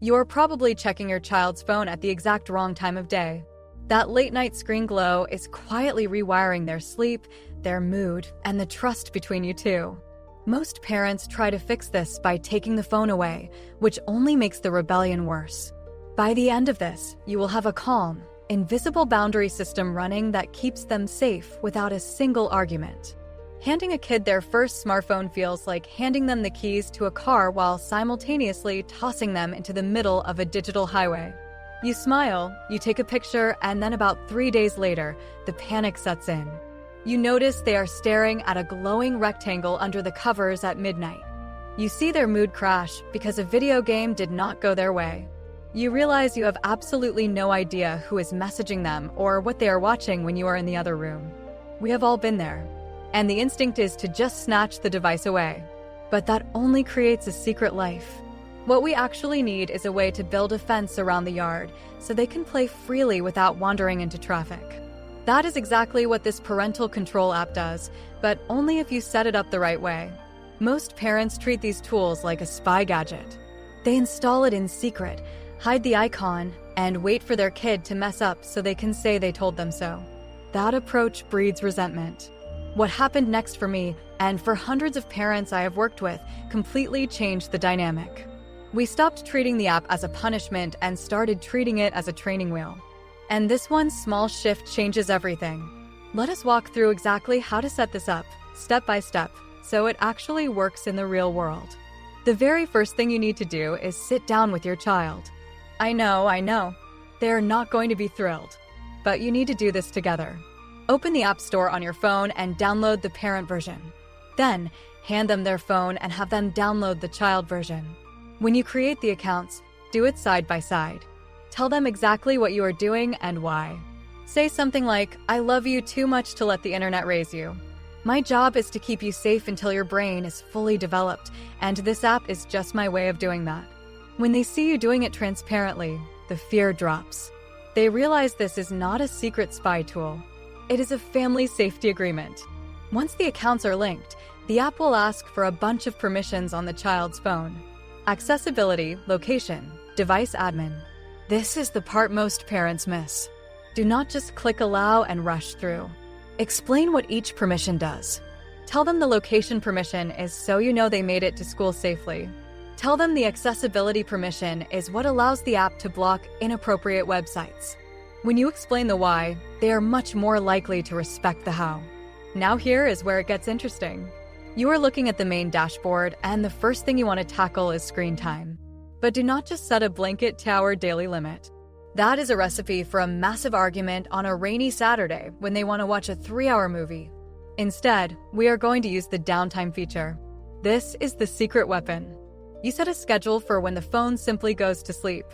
You're probably checking your child's phone at the exact wrong time of day. That late-night screen glow is quietly rewiring their sleep, their mood, and the trust between you two. Most parents try to fix this by taking the phone away, which only makes the rebellion worse. By the end of this, you will have a calm, invisible boundary system running that keeps them safe without a single argument. Handing a kid their first smartphone feels like handing them the keys to a car while simultaneously tossing them into the middle of a digital highway. You smile, you take a picture, and then about 3 days later, the panic sets in. You notice they are staring at a glowing rectangle under the covers at midnight. You see their mood crash because a video game did not go their way. You realize you have absolutely no idea who is messaging them or what they are watching when you are in the other room. We have all been there. And the instinct is to just snatch the device away. But that only creates a secret life. What we actually need is a way to build a fence around the yard so they can play freely without wandering into traffic. That is exactly what this parental control app does, but only if you set it up the right way. Most parents treat these tools like a spy gadget. They install it in secret, hide the icon, and wait for their kid to mess up so they can say they told them so. That approach breeds resentment. What happened next for me, and for hundreds of parents I have worked with, completely changed the dynamic. We stopped treating the app as a punishment and started treating it as a training wheel. And this one small shift changes everything. Let us walk through exactly how to set this up, step by step, so it actually works in the real world. The very first thing you need to do is sit down with your child. I know. They're not going to be thrilled. But you need to do this together. Open the App Store on your phone and download the parent version. Then, hand them their phone and have them download the child version. When you create the accounts, do it side by side. Tell them exactly what you are doing and why. Say something like, "I love you too much to let the internet raise you. My job is to keep you safe until your brain is fully developed, and this app is just my way of doing that." When they see you doing it transparently, the fear drops. They realize this is not a secret spy tool. It is a family safety agreement. Once the accounts are linked, the app will ask for a bunch of permissions on the child's phone. Accessibility, location, device admin. This is the part most parents miss. Do not just click allow and rush through. Explain what each permission does. Tell them the location permission is so you know they made it to school safely. Tell them the accessibility permission is what allows the app to block inappropriate websites. When you explain the why, they are much more likely to respect the how. Now here is where it gets interesting. You are looking at the main dashboard, and the first thing you want to tackle is screen time. But do not just set a blanket tower daily limit. That is a recipe for a massive argument on a rainy Saturday when they want to watch a 3-hour movie. Instead, we are going to use the downtime feature. This is the secret weapon. You set a schedule for when the phone simply goes to sleep.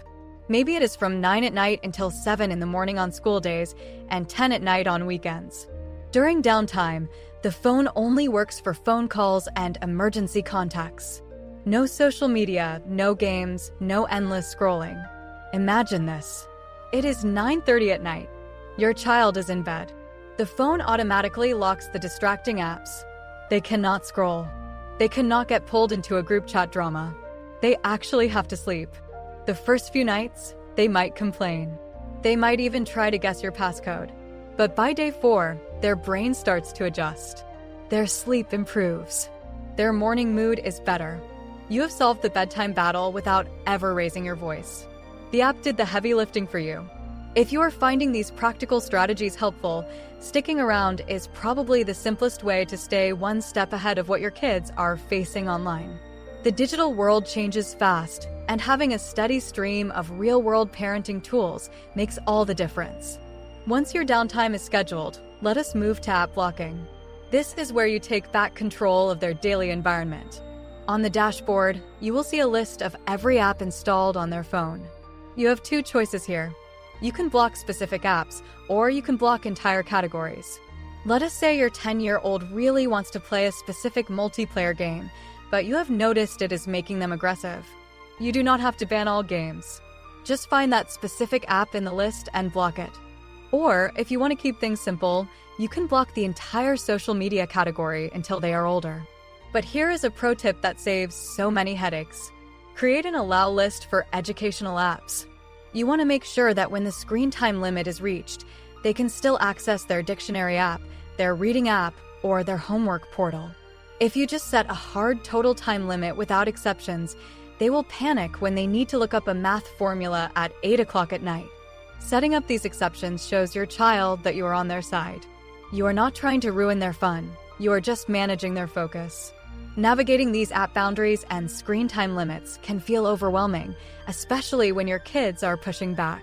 Maybe it is from 9 at night until 7 in the morning on school days and 10 at night on weekends. During downtime, the phone only works for phone calls and emergency contacts. No social media, no games, no endless scrolling. Imagine this. It is 9:30 at night. Your child is in bed. The phone automatically locks the distracting apps. They cannot scroll. They cannot get pulled into a group chat drama. They actually have to sleep. The first few nights, they might complain. They might even try to guess your passcode. But by day 4, their brain starts to adjust. Their sleep improves. Their morning mood is better. You have solved the bedtime battle without ever raising your voice. The app did the heavy lifting for you. If you are finding these practical strategies helpful, sticking around is probably the simplest way to stay one step ahead of what your kids are facing online. The digital world changes fast, and having a steady stream of real-world parenting tools makes all the difference. Once your downtime is scheduled, let us move to app blocking. This is where you take back control of their daily environment. On the dashboard, you will see a list of every app installed on their phone. You have 2 choices here. You can block specific apps, or you can block entire categories. Let us say your 10-year-old really wants to play a specific multiplayer game, but you have noticed it is making them aggressive. You do not have to ban all games. Just find that specific app in the list and block it. Or, if you want to keep things simple, you can block the entire social media category until they are older. But here is a pro tip that saves so many headaches. Create an allow list for educational apps. You want to make sure that when the screen time limit is reached, they can still access their dictionary app, their reading app, or their homework portal. If you just set a hard total time limit without exceptions, they will panic when they need to look up a math formula at 8 o'clock at night. Setting up these exceptions shows your child that you are on their side. You are not trying to ruin their fun. You are just managing their focus. Navigating these app boundaries and screen time limits can feel overwhelming, especially when your kids are pushing back.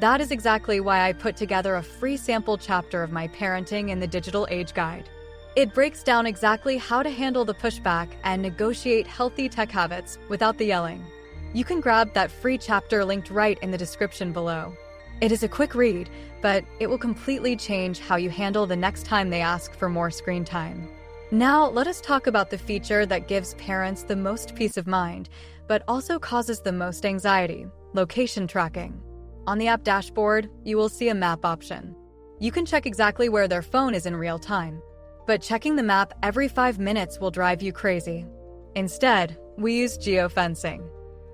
That is exactly why I put together a free sample chapter of my Parenting in the Digital Age Guide. It breaks down exactly how to handle the pushback and negotiate healthy tech habits without the yelling. You can grab that free chapter linked right in the description below. It is a quick read, but it will completely change how you handle the next time they ask for more screen time. Now, let us talk about the feature that gives parents the most peace of mind, but also causes the most anxiety: location tracking. On the app dashboard, you will see a map option. You can check exactly where their phone is in real time, but checking the map every 5 minutes will drive you crazy. Instead, we use geofencing.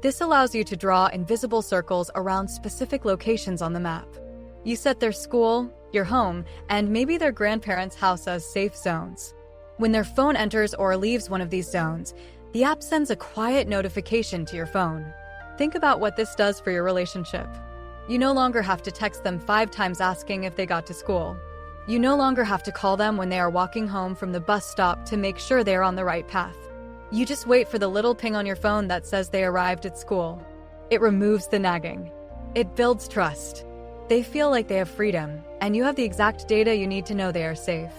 This allows you to draw invisible circles around specific locations on the map. You set their school, your home, and maybe their grandparents' house as safe zones. When their phone enters or leaves one of these zones, the app sends a quiet notification to your phone. Think about what this does for your relationship. You no longer have to text them 5 times asking if they got to school. You no longer have to call them when they are walking home from the bus stop to make sure they are on the right path. You just wait for the little ping on your phone that says they arrived at school. It removes the nagging. It builds trust. They feel like they have freedom, and you have the exact data you need to know they are safe.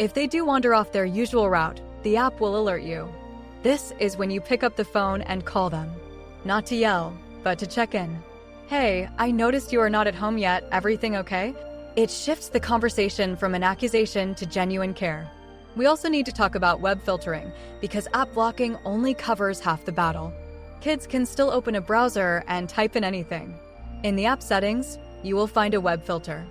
If they do wander off their usual route, the app will alert you. This is when you pick up the phone and call them. Not to yell, but to check in. Hey, I noticed you are not at home yet. Everything okay? It shifts the conversation from an accusation to genuine care. We also need to talk about web filtering, because app blocking only covers half the battle. Kids can still open a browser and type in anything. In the app settings, you will find a web filter.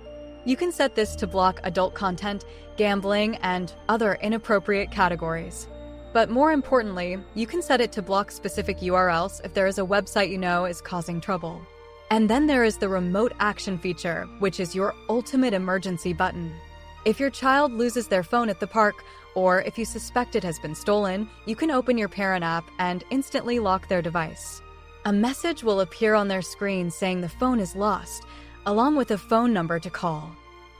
You can set this to block adult content, gambling, and other inappropriate categories. But more importantly, you can set it to block specific URLs if there is a website you know is causing trouble. And then there is the remote action feature, which is your ultimate emergency button. If your child loses their phone at the park, or if you suspect it has been stolen, you can open your parent app and instantly lock their device. A message will appear on their screen saying the phone is lost, along with a phone number to call.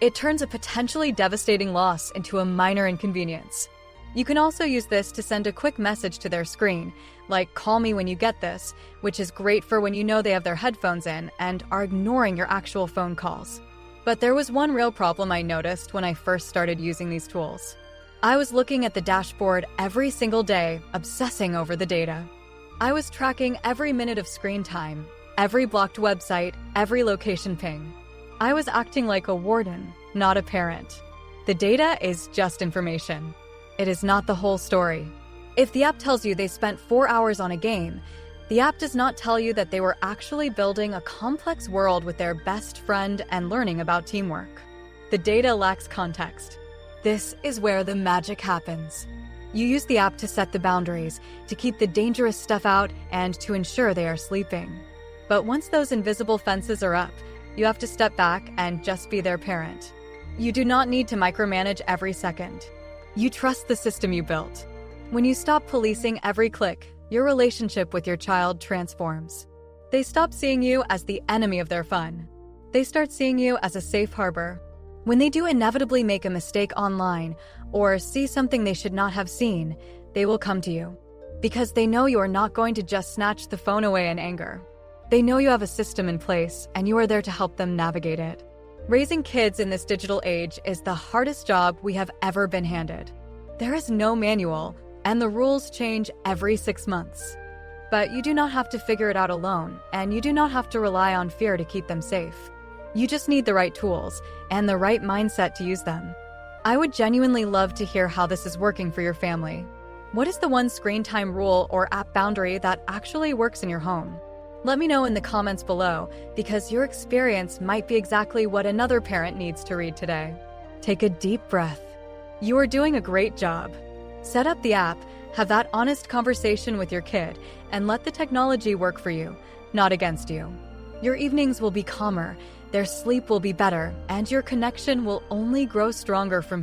It turns a potentially devastating loss into a minor inconvenience. You can also use this to send a quick message to their screen, like "call me when you get this," which is great for when you know they have their headphones in and are ignoring your actual phone calls. But there was one real problem I noticed when I first started using these tools. I was looking at the dashboard every single day, obsessing over the data. I was tracking every minute of screen time, every blocked website, every location ping. I was acting like a warden, not a parent. The data is just information. It is not the whole story. If the app tells you they spent 4 hours on a game, the app does not tell you that they were actually building a complex world with their best friend and learning about teamwork. The data lacks context. This is where the magic happens. You use the app to set the boundaries, to keep the dangerous stuff out, and to ensure they are sleeping. But once those invisible fences are up, you have to step back and just be their parent. You do not need to micromanage every second. You trust the system you built. When you stop policing every click, your relationship with your child transforms. They stop seeing you as the enemy of their fun. They start seeing you as a safe harbor. When they do inevitably make a mistake online or see something they should not have seen, they will come to you. Because they know you are not going to just snatch the phone away in anger. They know you have a system in place and you are there to help them navigate it. Raising kids in this digital age is the hardest job we have ever been handed. There is no manual, and the rules change every 6 months. But you do not have to figure it out alone, and you do not have to rely on fear to keep them safe. You just need the right tools and the right mindset to use them. I would genuinely love to hear how this is working for your family. What is the one screen time rule or app boundary that actually works in your home? Let me know in the comments below, because your experience might be exactly what another parent needs to read today. Take a deep breath. You are doing a great job. Set up the app, Have that honest conversation with your kid and let the technology work for you, not against you. Your evenings will be calmer, their sleep will be better, and your connection will only grow stronger from